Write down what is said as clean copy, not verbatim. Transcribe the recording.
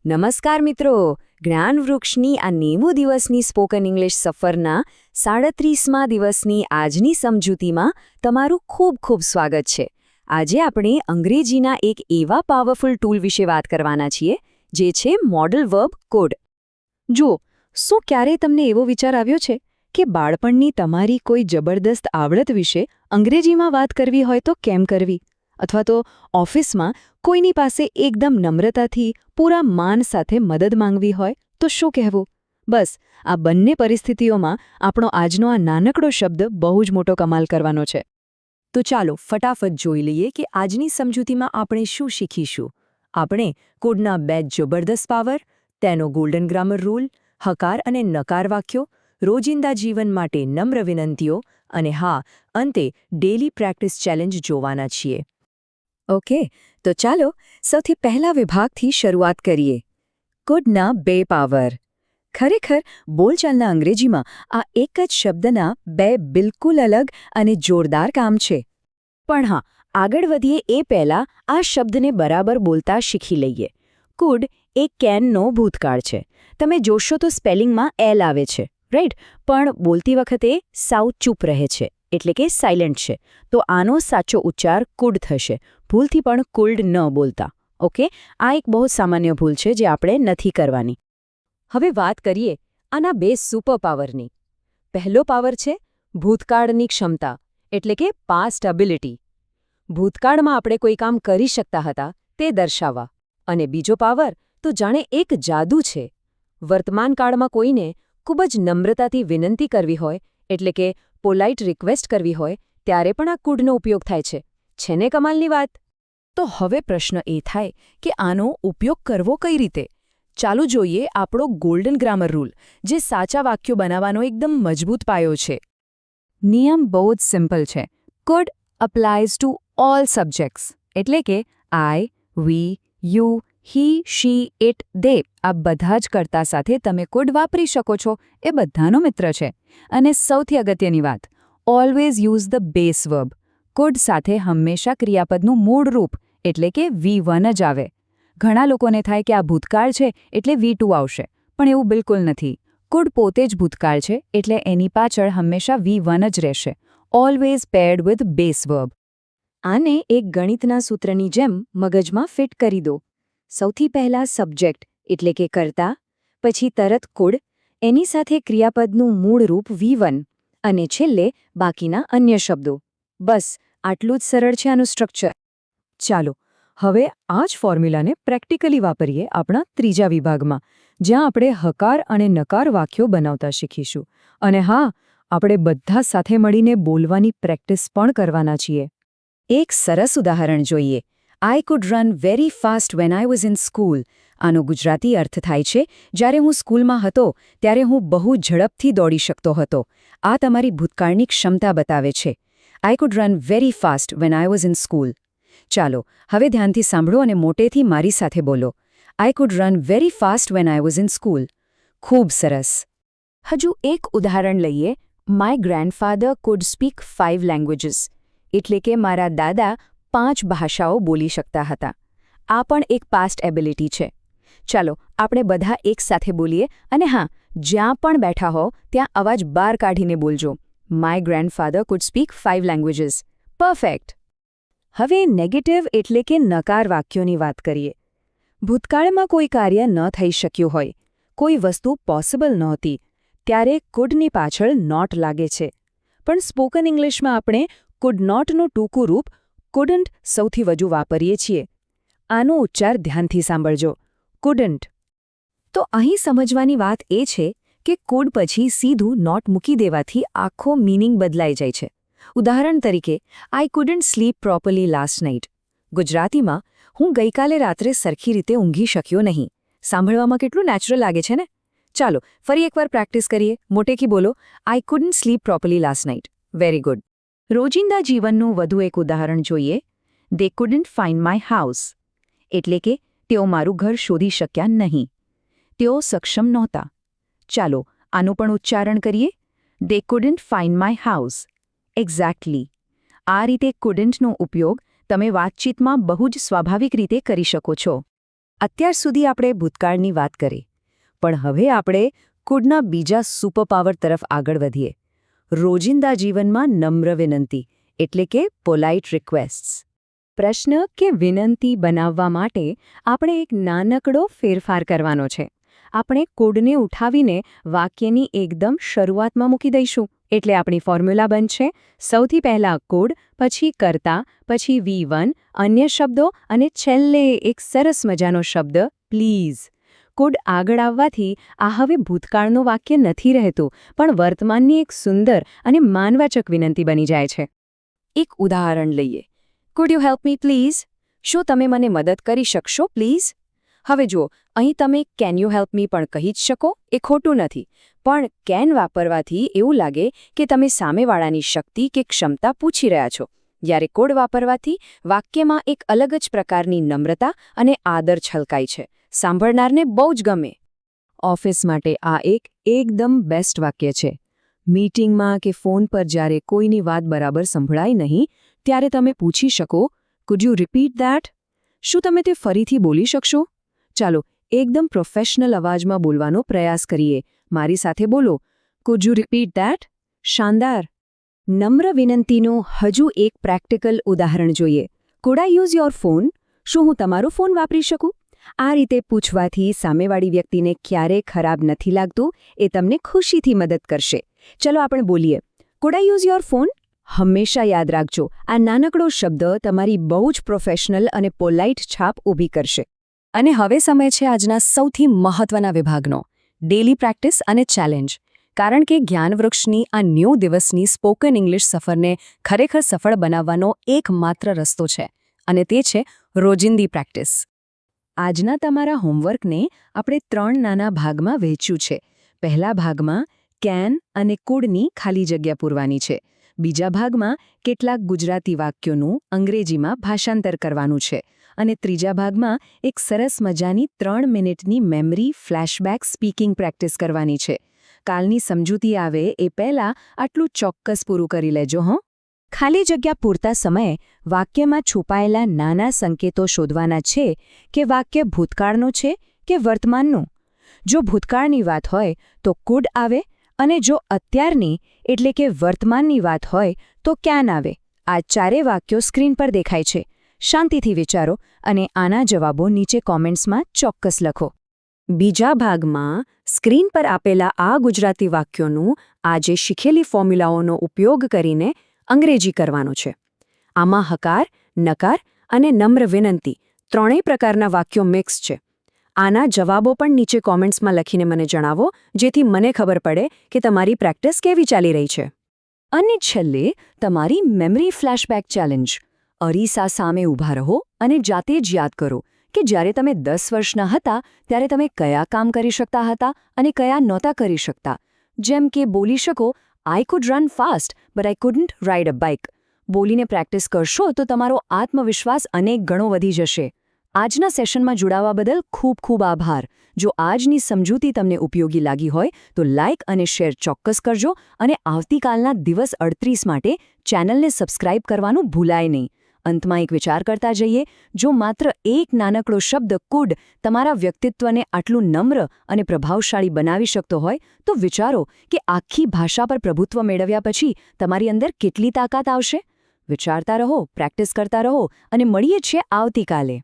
નમસ્કાર મિત્રો, જ્ઞાનવૃક્ષની આ 90 દિવસની સ્પોકન ઇંગ્લિશ સફરના 37મા દિવસની આજની સમજૂતીમાં તમારું ખૂબ ખૂબ સ્વાગત છે. આજે આપણે અંગ્રેજીના એક એવા પાવરફુલ ટૂલ વિશે વાત કરવાના છીએ, જે છે મોડલ વર્બ કોડ. જુઓ, શું ક્યારેય તમને એવો વિચાર આવ્યો છે કે બાળપણની તમારી કોઈ જબરદસ્ત આવડત વિશે અંગ્રેજીમાં વાત કરવી હોય તો કેમ કરવી? અથવા તો ઓફિસમાં કોઈની પાસે એકદમ નમ્રતાથી પૂરા માન સાથે મદદ માંગવી હોય તો શું કહેવું? બસ આ બંને પરિસ્થિતિઓમાં આપણો આજનો આ નાનકડો શબ્દ બહુ જ મોટો કમાલ કરવાનો છે. તો ચાલો ફટાફટ જોઈ લઈએ કે આજની સમજૂતીમાં આપણે શું શીખીશું. આપણે કોડના બે જબરદસ્ત પાવર, તેનો ગોલ્ડન ગ્રામર રૂલ, હકાર અને નકાર વાક્યો, રોજિંદા જીવન માટે નમ્ર વિનંતીઓ અને હા, અંતે ડેલી પ્રેક્ટિસ ચેલેન્જ જોવાના છીએ. ઓકે, તો ચાલો સૌથી પહેલા વિભાગથી શરૂઆત કરીએ. કોડના બે પાવર. ખરેખર બોલચાલના અંગ્રેજીમાં આ એક જ શબ્દના બે બિલકુલ અલગ અને જોરદાર કામ છે. પણ હા, આગળ વધીએ એ પહેલાં આ શબ્દને બરાબર બોલતા શીખી લઈએ. કુડ એ કેનનો ભૂતકાળ છે. તમે જોશો તો સ્પેલિંગમાં એલ આવે છે, રાઈટ? પણ બોલતી વખતે સાવ ચૂપ રહે છે, એટલે કે સાયલેન્ટ છે. તો આનો સાચો ઉચ્ચાર કુડ થશે. ભૂલથી પણ કુલ્ડ ન બોલતા. ઓકે, આ એક બહુ સામાન્ય ભૂલ છે જે આપણે નથી કરવાની. હવે વાત કરીએ આના બે સુપર પાવરની. પહેલો પાવર છે ભૂતકાળની ક્ષમતા, એટલે કે પાસ્ટ એબિલિટી. ભૂતકાળમાં આપણે કોઈ કામ કરી શકતા હતા તે દર્શાવવા. અને બીજો પાવર તો જાણે એક જાદુ છે. વર્તમાનકાળમાં કોઈને ખૂબ જ નમ્રતાથી વિનંતી કરવી હોય, એટલે કે પોલાઇટ રિક્વેસ્ટ કરવી હોય, ત્યારે પણ આ કુડનો ઉપયોગ થાય છે. છે ને કમાલની વાત? તો હવે પ્રશ્ન એ થાય કે આનો ઉપયોગ કરવો કઈ રીતે? ચાલો જોઈએ આપણો ગોલ્ડન ગ્રામર રૂલ, જે સાચા વાક્યો બનાવવાનો એકદમ મજબૂત પાયો છે. નિયમ બહુ જ સિમ્પલ છે. કુડ અપ્લાયઝ ટુ ઓલ સબ્જેક્ટ્સ, એટલે કે આઈ, વી, યુ, હી, શી, ઇટ, દે આ બધા જ કર્તા સાથે તમે કુડ વાપરી શકો છો. એ બધાનો મિત્ર છે. અને સૌથી અગત્યની વાત, always use the base verb. Food સાથે હંમેશા ક્રિયાપદનું મૂળ રૂપ, એટલે કે V1 જ આવે. ઘણા લોકોને થાય કે આ ભૂતકાળ છે એટલે V2 આવશે, પણ એવું બિલકુલ નથી. કુડ પોતે જ ભૂતકાળ છે, એટલે એની પાછળ હંમેશા V1 જ રહેશે. Always paired with base verb. આને એક ગણિતના સૂત્રની જેમ મગજમાં ફિટ કરી દો. સૌથી પહેલા સબ્જેક્ટ, એટલે કે કર્તા, પછી તરત કુડ, એની સાથે ક્રિયાપદનું મૂળ રૂપ V1, અને છેલ્લે બાકીના અન્ય શબ્દો. બસ આટલું જ સરળ છે આનું સ્ટ્રક્ચર. ચાલો હવે આ જ ફોર્મ્યુલાને પ્રેક્ટિકલી વાપરીએ આપણા ત્રીજા વિભાગમાં, જ્યાં આપણે હકાર અને નકાર વાક્યો બનાવતા શીખીશું. અને હા, આપણે બધા સાથે મળીને બોલવાની પ્રેક્ટિસ પણ કરવાના છીએ. એક સરસ ઉદાહરણ જોઈએ. આઈ could run very fast when I was in school. આનો ગુજરાતી અર્થ થાય છે, જ્યારે હું સ્કૂલમાં હતો ત્યારે હું બહુ ઝડપથી દોડી શકતો હતો. આ તમારી ભૂતકાળની ક્ષમતા બતાવે છે. I could run very fast when I was in school. ચાલો હવે ધ્યાનથી સાંભળો અને મોટેથી મારી સાથે બોલો. I could run very fast when I was in school. ખૂબ સરસ. હજુ એક ઉદાહરણ લઈએ. My grandfather could speak 5 languages. એટલે કે મારા દાદા 5 ભાષાઓ બોલી શકતા હતા. આ પણ એક પાસ્ટ એબિલિટી છે. ચાલો આપણે બધા એક સાથે બોલીએ, અને હા, જ્યાં પણ બેઠા હો ત્યાં અવાજ બહાર કાઢીને બોલજો. My grandfather could speak 5 languages. Perfect. હવે નેગેટિવ એટલે કે નકાર વાક્યોની વાત કરીએ. ભૂતકાળમાં કોઈ કાર્ય ન થઈ શક્યું હોય, કોઈ વસ્તુ પોસિબલ નહોતી, ત્યારે કુડની પાછળ નોટ લાગે છે. પણ સ્પોકન ઇંગ્લિશમાં આપણે કુડ નોટનું ટૂંકું રૂપ કુડન્ટ સૌથી વધુ વાપરીએ છીએ. આનો ઉચ્ચાર ધ્યાનથી સાંભળજો. કુડન્ટ. તો અહીં સમજવાની વાત એ છે કે કુડ પછી સીધું નોટ મૂકી દેવાથી આખો મીનિંગ બદલાઈ જાય છે. ઉદાહરણ તરીકે, આઈ couldn't sleep properly last night. ગુજરાતીમાં હું ગઈકાલે રાત્રે સરખી રીતે ઊંઘી શક્યો નહીં. સાંભળવામાં કેટલું નેચરલ લાગે છે ને? ચાલો ફરી એકવાર પ્રેક્ટિસ કરીએ. મોટેથી બોલો, આઈ couldn't sleep properly last night. Very good. રોજિંદા જીવનનું વધુ એક ઉદાહરણ જોઈએ. દે કુડન્ટ ફાઇન્ડ માય હાઉસ. એટલે કે તેઓ મારું ઘર શોધી શક્યા નહીં. તેઓ સક્ષમ નહોતા. ચાલો આનું પણ ઉચ્ચારણ કરીએ. They couldn't find my house. Exactly. આ રીતે કુડન્ટનો ઉપયોગ તમે વાતચીતમાં બહુ જ સ્વાભાવિક રીતે કરી શકો છો. અત્યાર સુધી આપણે ભૂતકાળની વાત કરી, પણ હવે આપણે કુડના બીજા સુપરપાવર તરફ આગળ વધીએ. રોજિંદા જીવનમાં નમ્ર વિનંતી એટલે કે પોલાઇટ રિક્વેસ્ટ્સ. પ્રશ્ન કે વિનંતી બનાવવા માટે આપણે એક નાનકડો ફેરફાર કરવાનો છે. આપણે કોડને ઉઠાવીને વાક્યની એકદમ શરૂઆતમાં મૂકી દઈશું. એટલે આપણી ફોર્મ્યુલા બનશે સૌથી પહેલા કોડ, પછી કર્તા, પછી V1, અન્ય શબ્દો અને છેલ્લે એક સરસ મજાનો શબ્દ પ્લીઝ. કોડ આગળ આવવાથી આ હવે ભૂતકાળનું વાક્ય નથી રહેતું, પણ વર્તમાનની એક સુંદર અને માનવાચક વિનંતી બની જાય છે. એક ઉદાહરણ લઈએ. Food you help me please? શું તમે મને મદદ કરી શકશો પ્લીઝ? હવે જુઓ, અહીં તમે કેન યુ હેલ્પ મી પણ કહી જ શકો, એ ખોટું નથી. પણ કેન વાપરવાથી એવું લાગે કે તમે સામેવાળાની શક્તિ કે ક્ષમતા પૂછી રહ્યા છો. જ્યારે કોડ વાપરવાથી વાક્યમાં એક અલગ જ પ્રકારની નમ્રતા અને આદર છલકાય છે. સાંભળનારને બહુ જ ગમે. ઓફિસ માટે આ એકદમ બેસ્ટ વાક્ય છે. મીટિંગમાં કે ફોન પર જ્યારે કોઈની વાત બરાબર સંભળાય નહીં, ત્યારે તમે પૂછી શકો, કુડ યુ રિપીટ ધેટ? શું તમે તે ફરીથી બોલી શકશો? ચાલો એકદમ પ્રોફેશનલ અવાજમાં બોલવાનો પ્રયાસ કરીએ. મારી સાથે બોલો, કુડ યુ રિપીટ ધેટ? શાનદાર. નમ્ર વિનંતીનું હજુ એક પ્રેક્ટિકલ ઉદાહરણ જોઈએ. Food I use your phone? શું હું તમારો ફોન વાપરી શકું? આ રીતે પૂછવાથી સામેવાળી વ્યક્તિને ક્યારેય ખરાબ નથી લાગતું, એ તમને ખુશીથી મદદ કરશે. ચલો આપણે બોલીએ, food I use your phone? હંમેશા યાદ રાખજો, આ નાનકડો શબ્દ તમારી બહુ જ પ્રોફેશનલ અને પોલાઇટ છાપ ઊભી કરશે. અને હવે સમય છે આજના સૌથી મહત્વના વિભાગનો, ડેલી પ્રેક્ટિસ અને ચેલેન્જ. કારણ કે જ્ઞાનવૃક્ષની આ 9 દિવસની સ્પોકન ઇંગ્લિશ સફરને ખરેખર સફળ બનાવવાનો એકમાત્ર રસ્તો છે, અને તે છે રોજિંદી પ્રેક્ટિસ. આજના તમારા હોમવર્કને આપણે 3 નાના ભાગમાં વહેંચ્યું છે. પહેલા ભાગમાં કેન અને કુડની ખાલી જગ્યા પૂરવાની છે. બીજા ભાગમાં કેટલાક ગુજરાતી વાક્યોનું અંગ્રેજીમાં ભાષાંતર કરવાનું છે. અને ત્રીજા ભાગમાં એક સરસ મજાની 3 મિનિટની મેમરી ફ્લેશબેક સ્પીકિંગ પ્રેક્ટિસ કરવાની છે. કાલની સમજૂતી આવે એ પહેલાં આટલું ચોક્કસ પૂરું કરી લેજો હો. ખાલી જગ્યા પૂરતા સમયે વાક્યમાં છુપાયેલા નાના સંકેતો શોધવાના છે કે વાક્ય ભૂતકાળનું છે કે વર્તમાનનું. જો ભૂતકાળની વાત હોય તો કુડ આવે, અને જો અત્યારની એટલે કે વર્તમાનની વાત હોય તો ક્યાન આવે. આ 4 વાક્યો સ્ક્રીન પર દેખાય છે. શાંતિથી વિચારો અને આના જવાબો નીચે કોમેન્ટ્સમાં ચોક્કસ લખો. બીજા ભાગમાં સ્ક્રીન પર આપેલા આ ગુજરાતી વાક્યોનું આજે શીખેલી ફોર્મ્યુલાઓનો ઉપયોગ કરીને અંગ્રેજી કરવાનો છે. આમાં હકાર, નકાર અને નમ્ર વિનંતી 3 પ્રકારના વાક્યો મિક્સ છે. આના જવાબો પણ નીચે કોમેન્ટ્સમાં લખીને મને જણાવો, જેથી મને ખબર પડે કે તમારી પ્રેક્ટિસ કેવી ચાલી રહી છે. અને છેલ્લે તમારી મેમરી ફ્લેશબેક ચેલેન્જ. અરીસા સામે ઊભા રહો અને જાતે જ યાદ કરો કે જ્યારે તમે 10 વર્ષના હતા ત્યારે તમે કયા કામ કરી શકતા હતા અને કયા નહોતા કરી શકતા. જેમ કે બોલી શકો, આઈ could run fast but I couldn't ride a bike. બોલીને પ્રેક્ટિસ કરશો તો તમારો આત્મવિશ્વાસ અનેક ગણો વધી જશે. આજના સેશનમાં જોડાવા બદલ ખૂબ ખૂબ આભાર. જો આજની સમજૂતી તમને ઉપયોગી લાગી હોય તો લાઇક અને શેર ચોક્કસ કરજો, અને આવતીકાલના દિવસ 38 માટે ચેનલને સબસ્ક્રાઇબ કરવાનું ભૂલાય નહીં. અંતમાં એક વિચાર કરતા જઈએ, જો માત્ર એક નાનકડો શબ્દ કુડ તમારા વ્યક્તિત્વને આટલું નમ્ર અને પ્રભાવશાળી બનાવી શકતો હોય તો વિચારો કે આખી ભાષા પર પ્રભુત્વ મેળવ્યા પછી તમારી અંદર કેટલી તાકાત આવશે. વિચારતા રહો, પ્રેક્ટિસ કરતા રહો, અને મળીએ છીએ આવતીકાલે.